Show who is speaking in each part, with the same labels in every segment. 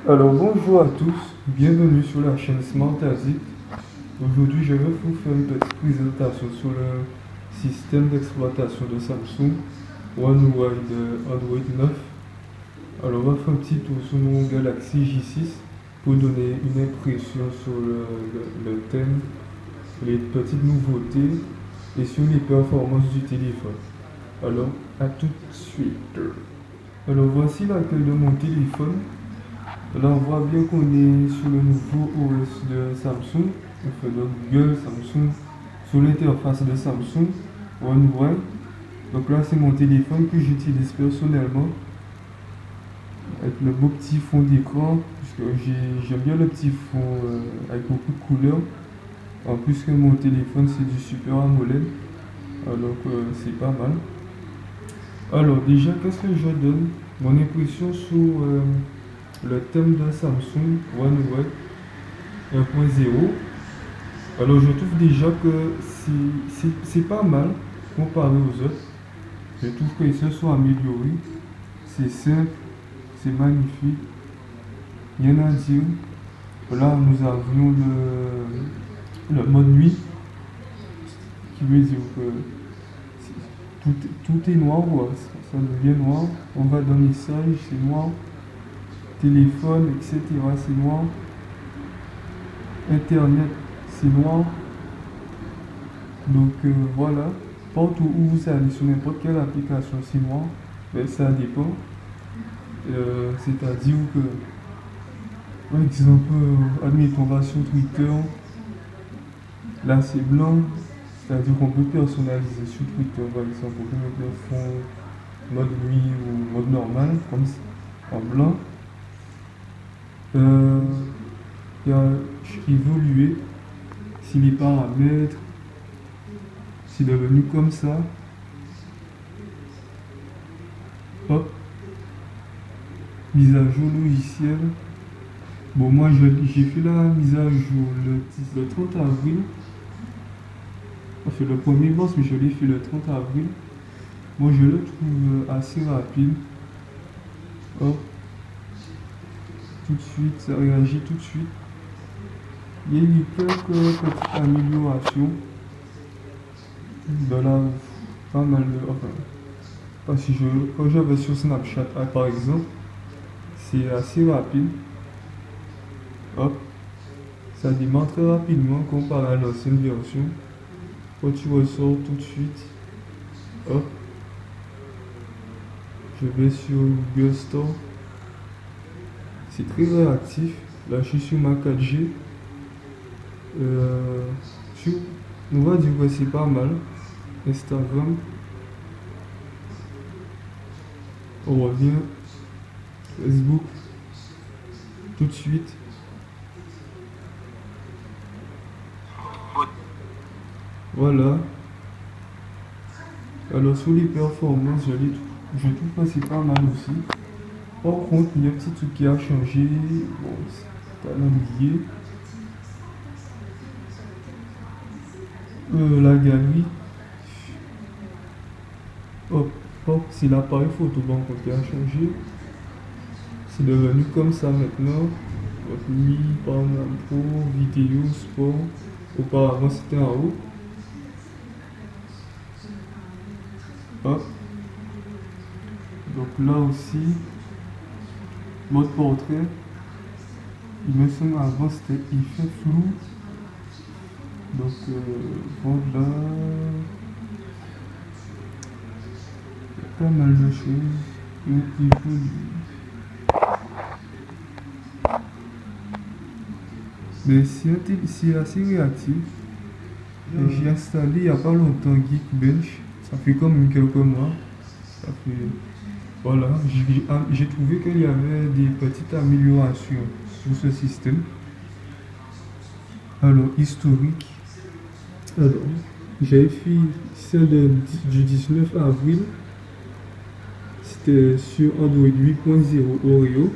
Speaker 1: Alors bonjour à tous, bienvenue sur la chaîne Smart Addict. Aujourd'hui je vais vous faire une petite présentation sur le système d'exploitation de Samsung One UI Android 9. Alors on va faire un petit tour sur mon Galaxy J6 pour donner une impression sur le thème, les petites nouveautés et sur les performances du téléphone. Alors à tout de suite. Alors voici l'accueil de mon téléphone. Là, on voit bien qu'on est sur le nouveau OS de Samsung. On fait donc Google Samsung sur l'interface de Samsung One UI. Donc là, c'est mon téléphone que j'utilise personnellement avec le beau petit fond d'écran. Puisque j'aime bien le petit fond avec beaucoup de couleurs. En plus que mon téléphone, c'est du Super AMOLED. Alors c'est pas mal. Alors déjà, qu'est-ce que je donne? Mon impression sur le thème de Samsung One UI 1.0. Alors je trouve déjà que c'est pas mal comparé aux autres. Je trouve qu'ils se sont améliorés. C'est simple, c'est magnifique. Rien à dire. Là nous avions le mode nuit qui veut dire que tout est noir, ouais. Ça devient noir. On va dans message, c'est noir. Téléphone, etc. c'est noir. Internet, c'est noir. Donc voilà. Partout où vous allez sur n'importe quelle application, c'est noir. Mais ça dépend. C'est-à-dire que, par exemple, admettons, on va sur Twitter. Là, c'est blanc. C'est-à-dire qu'on peut personnaliser sur Twitter, par exemple. On peut mettre le fond mode nuit ou mode normal, comme ça, en blanc. Il y a évolué si les paramètres, c'est devenu comme ça. Hop, mise à jour logiciel. Bon, moi j'ai fait la mise à jour le 30 avril. Enfin, le 1er mars, mais je l'ai fait le 30 avril. Moi je le trouve assez rapide. Hop, tout de suite, ça réagit tout de suite. Il y a eu quelques petites améliorations. De là, pas mal de. Enfin, parce que quand je vais sur Snapchat, par exemple, c'est assez rapide. Hop, ça démarre très rapidement comparé à l'ancienne version. Quand tu ressors tout de suite, hop, je vais sur Google Store. C'est très réactif. Là, je suis sur ma 4G. On va dire que c'est pas mal. Instagram. On revient. Facebook. Tout de suite. Voilà. Alors sur les performances, je trouve que c'est pas mal aussi. Par contre, il y a un petit truc qui a changé. Bon, c'est calendrier. La galerie. Hop, hop, c'est l'appareil photo par contre qui a changé. C'est devenu comme ça maintenant. Donc, nuit, panorama pro, vidéo, sport. Auparavant c'était en haut. Hop. Donc là aussi, mode portrait. Il me semble avant c'était effet flou. Donc voilà. Il y a pas mal de choses. Mais c'est assez réactif. J'ai installé il n'y a pas longtemps Geekbench. Ça fait comme quelques mois. Ça fait. Voilà. J'ai trouvé qu'il y avait des petites améliorations sur ce système. Alors, historique. Alors, j'avais fait celle du 19 avril. C'était sur Android 8.0 Oreo.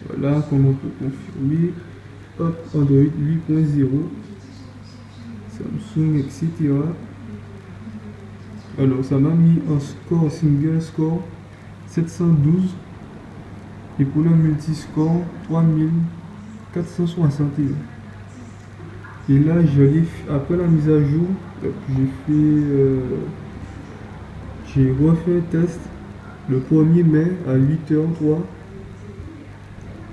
Speaker 1: Voilà, comme on peut confirmer. Hop, Android 8.0. Samsung, etc. Alors, ça m'a mis un score, single score 712. Et pour le multiscore, 3461. Et là, après la mise à jour, j'ai refait un test le 1er mai à 8h03.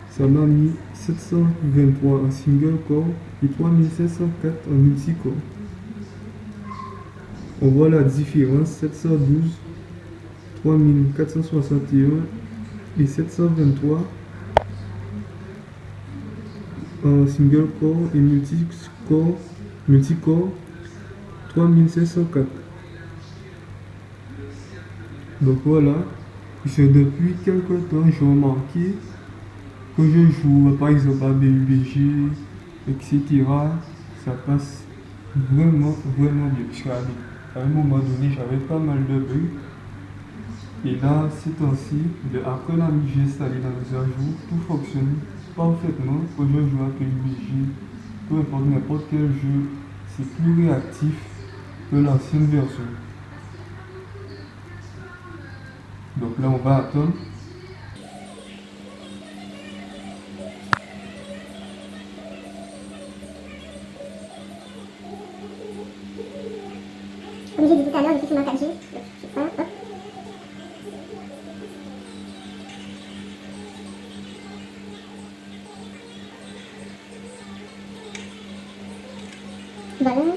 Speaker 1: Ça m'a mis 723 en single core et 3704 en multicore. On voit la différence, 712, 3461 et 723 en single core et multicore 3704. Donc voilà, depuis quelques temps, j'ai remarqué que je joue par exemple à BUBG, etc. Ça passe vraiment bien. Parce qu'à un moment donné, j'avais pas mal de bugs. Et là, ces temps-ci, après j'ai installé la mise à jour, tout fonctionne parfaitement. Quand je joue à PUBG, peu importe n'importe quel jeu, c'est plus réactif que l'ancienne version. Donc là, on va attendre.
Speaker 2: Comme j'ai dit tout à l'heure, je suis sur ma 4G. Voilà, hop. Voilà.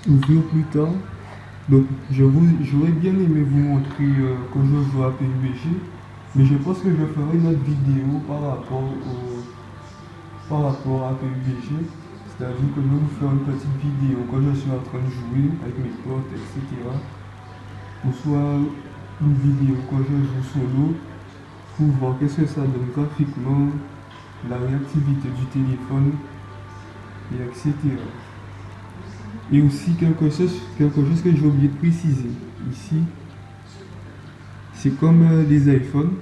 Speaker 1: Ouvrir plus tard. Donc j'aurais bien aimé vous montrer quand je joue à PUBG, mais je pense que je ferai une autre vidéo par rapport à PUBG. C'est-à-dire que je vais vous faire une petite vidéo quand je suis en train de jouer avec mes potes, etc. Ou soit une vidéo quand je joue solo pour voir qu'est-ce que ça donne graphiquement, la réactivité du téléphone, et etc. Et aussi quelque chose que j'ai oublié de préciser ici, c'est comme les iPhones.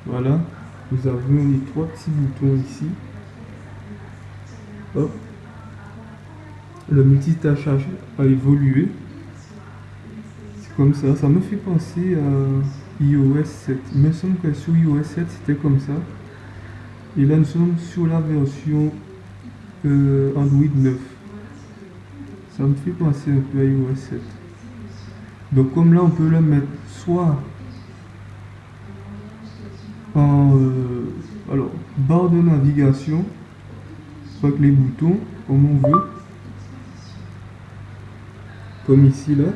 Speaker 1: Voilà, nous avons les 3 petits boutons ici. Hop. Le multitâchage a évolué. C'est comme ça. Ça me fait penser à iOS 7. Il me semble que sur iOS 7 c'était comme ça. Et là nous sommes sur la version Android 9. Ça me fait penser un peu à iOS 7. Donc comme là on peut le mettre soit en barre de navigation, soit avec les boutons comme on veut, comme ici là.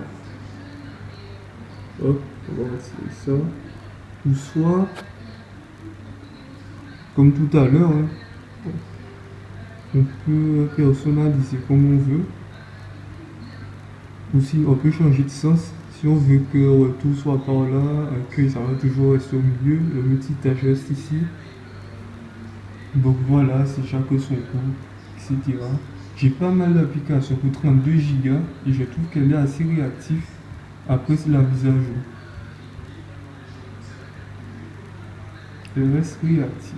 Speaker 1: Hop, on va essayer ça. Ou soit comme tout à l'heure, hein, on peut personnaliser comme on veut. Ou si on peut changer de sens. Si on veut que tout soit par là, que ça va toujours rester au milieu, le multitâche reste ici. Donc voilà, c'est chaque son coup, etc. J'ai pas mal d'applications pour 32 Go et je trouve qu'elle est assez réactive après la mise à jour. Elle reste réactive.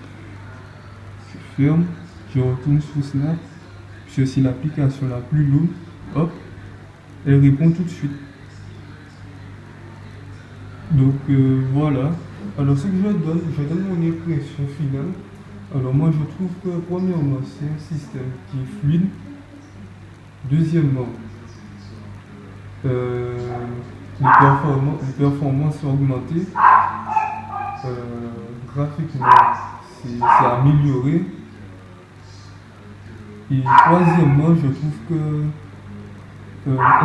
Speaker 1: Je ferme, je retourne sur Snap, puisque c'est l'application la plus lourde. Hop, elle répond tout de suite. Donc voilà. Alors ce que je donne mon impression finale. Alors moi je trouve que premièrement c'est un système qui est fluide. Deuxièmement, les performances sont augmentées. Graphiquement c'est amélioré. Et troisièmement, je trouve que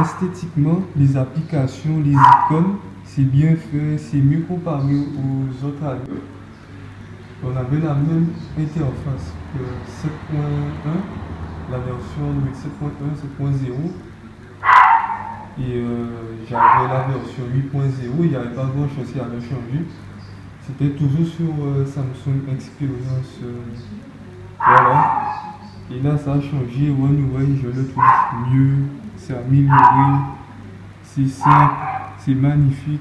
Speaker 1: esthétiquement les applications, les icônes, c'est bien fait, c'est mieux comparé aux autres ailleurs. On avait la même interface que 7.1, la version Android 7.1, 7.0. Et j'avais la version 8.0, il n'y avait pas grand chose qui avait changé. C'était toujours sur Samsung Experience. Voilà. Et là ça a changé, One UI je le trouve mieux, c'est amélioré, c'est simple, c'est magnifique.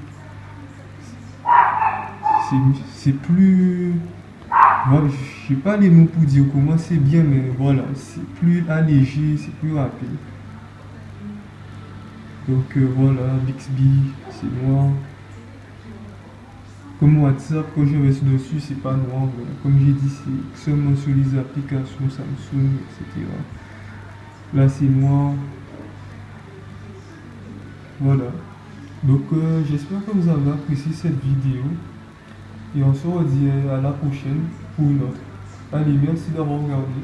Speaker 1: C'est plus... Voilà, je sais pas les mots pour dire comment c'est bien, mais voilà, c'est plus allégé, c'est plus rapide. Donc voilà, Bixby, c'est noir. Comme WhatsApp, quand je reste dessus, c'est pas noir. Mais comme j'ai dit, c'est seulement sur les applications Samsung, etc. Là, c'est noir. Voilà. Donc j'espère que vous avez apprécié cette vidéo. Et on se redit à la prochaine pour une autre. Allez, merci d'avoir regardé.